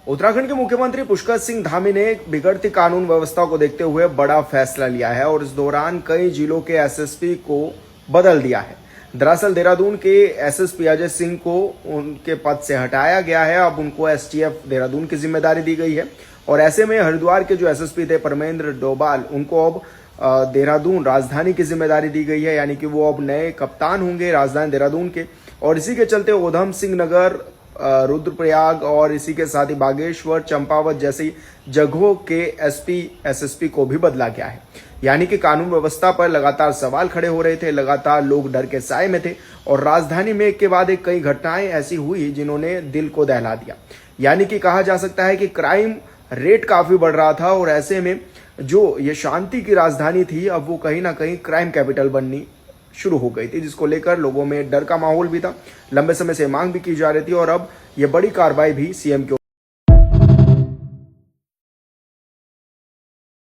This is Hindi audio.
उत्तराखंड के मुख्यमंत्री पुष्कर सिंह धामी ने बिगड़ती कानून व्यवस्था को देखते हुए बड़ा फैसला लिया है और इस दौरान कई जिलों के एसएसपी को बदल दिया है। दरअसल देहरादून के एसएसपी अजय सिंह को उनके पद से हटाया गया है। अब उनको एसटीएफ देहरादून की जिम्मेदारी दी गई है और ऐसे में हरिद्वार के जो एसएसपी थे परमेंद्र डोभाल, उनको अब देहरादून राजधानी की जिम्मेदारी दी गई है, यानी कि वो अब नए कप्तान होंगे राजधानी देहरादून के। और इसी के चलते उधम सिंह नगर, रुद्रप्रयाग और इसी के साथ ही बागेश्वर, चंपावत जैसी जगहों के एसपी एसएसपी को भी बदला गया है। यानी कि कानून व्यवस्था पर लगातार सवाल खड़े हो रहे थे, लगातार लोग डर के साए में थे और राजधानी में एक के बाद एक कई घटनाएं ऐसी हुई जिन्होंने दिल को दहला दिया। यानी कि कहा जा सकता है कि क्राइम रेट काफी बढ़ रहा था और ऐसे में जो ये शांति की राजधानी थी, अब वो कहीं ना कहीं क्राइम कैपिटल बननी शुरू हो गई थी, जिसको लेकर लोगों में डर का माहौल भी था। लंबे समय से मांग भी की जा रही थी और अब ये बड़ी कार्रवाई भी सीएम की